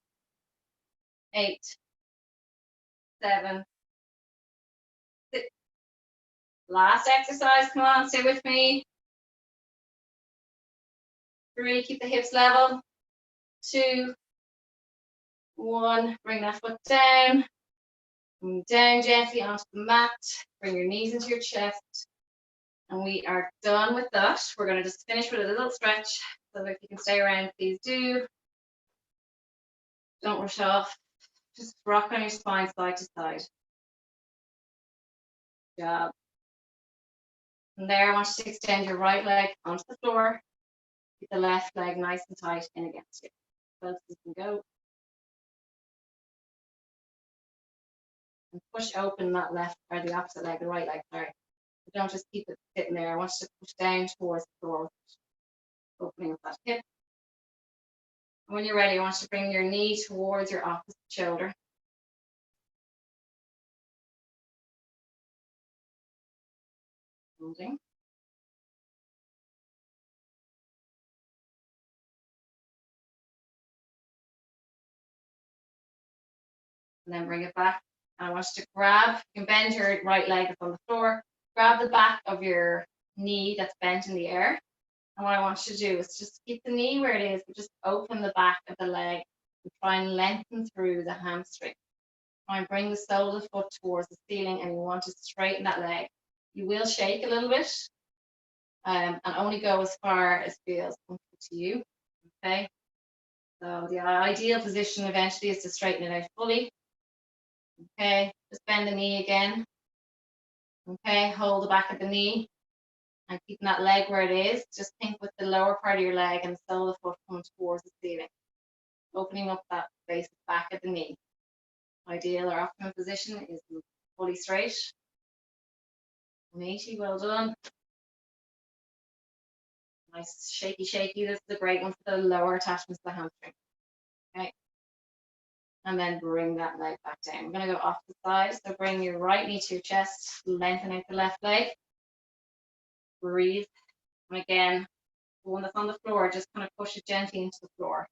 8, 7, 6. Last exercise. Come on, stay with me. 3, keep the hips level. 2, 1, bring that foot down. Move down gently onto the mat. Bring your knees into your chest. And we are done with that. We're going to just finish with a little stretch. So if you can stay around, please do. Don't rush off. Just rock on your spine side to side. Good job. And there, I want you to extend your right leg onto the floor. Keep the left leg nice and tight in against you. Close as you can go. And push open that left, or the opposite leg, the right leg, sorry. But don't just keep it sitting there. I want you to push down towards the floor, opening up that hip. And when you're ready, I want you to bring your knee towards your opposite shoulder. Holding. And then bring it back. And I want you to grab, you can bend your right leg up on the floor, grab the back of your knee that's bent in the air. And what I want you to do is just keep the knee where it is, but just open the back of the leg and try and lengthen through the hamstring. Try and bring the sole of the foot towards the ceiling, and you want to straighten that leg. You will shake a little bit and only go as far as feels comfortable to you. Okay. So the ideal position eventually is to straighten it out fully. Okay, just bend the knee again. Okay, hold the back of the knee and keeping that leg where it is. Just think with the lower part of your leg and the sole of the foot coming towards the ceiling. Opening up that base back of the knee. Ideal or optimum position is fully straight. 180, well done. Nice shaky, shaky. This is a great one for the lower attachments to the hamstring. Okay. And then bring that leg back down. We're going to go off the side. So bring your right knee to your chest, lengthen out the left leg. Breathe. And again, The one that's on the floor, just kind of push it gently into the floor.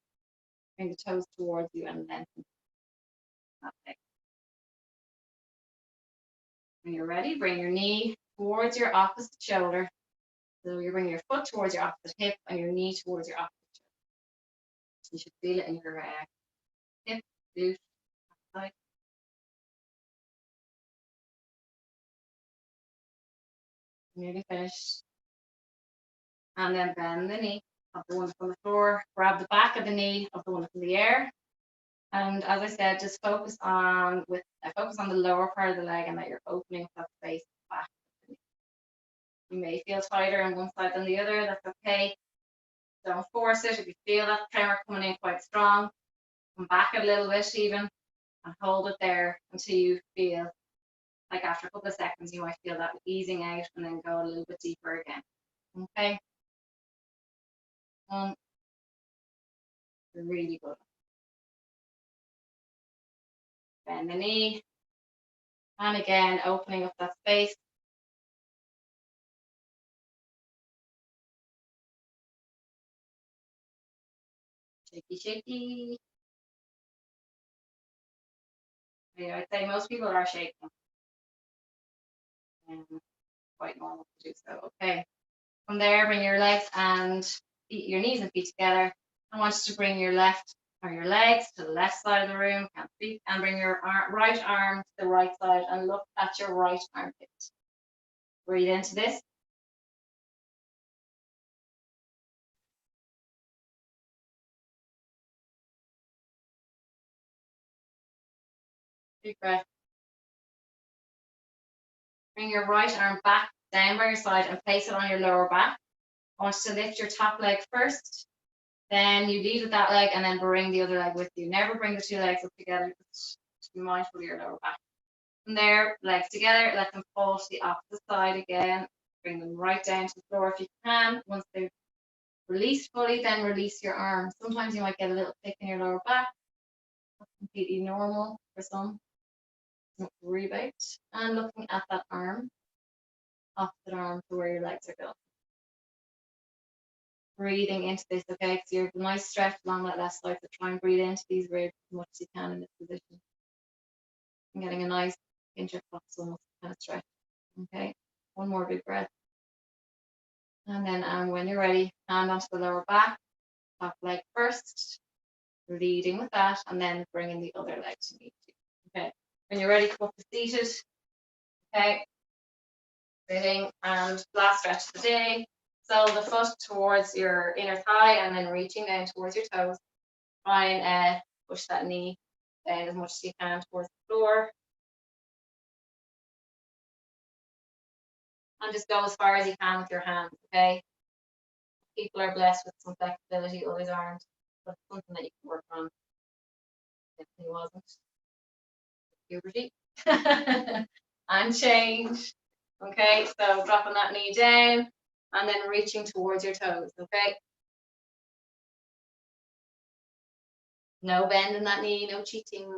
Bring the toes towards you and lengthen that leg. When you're ready, bring your knee towards your opposite shoulder. So you bring your foot towards your opposite hip and your knee towards your opposite shoulder. You should feel it in your hip, glute, side. Nearly finished. And then bend the knee of the one that's on the floor. Grab the back of the knee of the one that's in the air. And as I said, just focus on the lower part of the leg and that you're opening up that space back. You may feel tighter on one side than the other. That's okay. Don't force it. If you feel that tremor coming in quite strong, come back a little bit even and hold it there until you feel like after a couple of seconds you might feel that easing out and then go a little bit deeper again. Okay. Really good. Bend the knee. And again, opening up that space. Shaky, shaky. Yeah, I'd say most people are shaking. Quite normal to do so. Okay. From there, bring your legs and feet, your knees and feet together. I want you to bring your left or your legs to the left side of the room, can't speak, and bring your right arm to the right side and look at your right armpit. Breathe into this. Big breath. Bring your right arm back down by your side and place it on your lower back. I want you to lift your top leg first. Then you lead with that leg and then bring the other leg with you. Never bring the two legs up together. Just be mindful of your lower back. From there, legs together, let them fall to the opposite side again. Bring them right down to the floor if you can. Once they've released fully, then release your arms. Sometimes you might get a little thick in your lower back. That's completely normal for some. Don't worry about. And looking at that arm, opposite arm to where your legs are going. Breathing into this, okay? Because you have a nice stretch along that left side, so try and breathe into these ribs as much as you can in this position. I'm getting a nice intercostal muscle kind of stretch. Okay, one more big breath. And then when you're ready, hand onto the lower back, top leg first, leading with that, and then bringing the other leg to meet you. Okay, when you're ready, come up to seated. Okay, sitting, and last stretch of the day. So the foot towards your inner thigh and then reaching down towards your toes. Try and push that knee down as much as you can towards the floor. And just go as far as you can with your hands, okay? People are blessed with some flexibility, others aren't. But it's something that you can work on. Definitely wasn't. Puberty. And change. Okay, so dropping that knee down and then reaching towards your toes, okay? No bend in that knee, no cheating.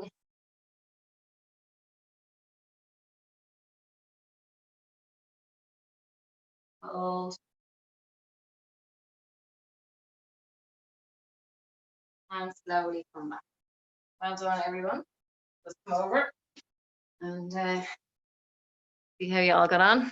Hold. And slowly come back. Well done, everyone. Just come over and see how you all got on.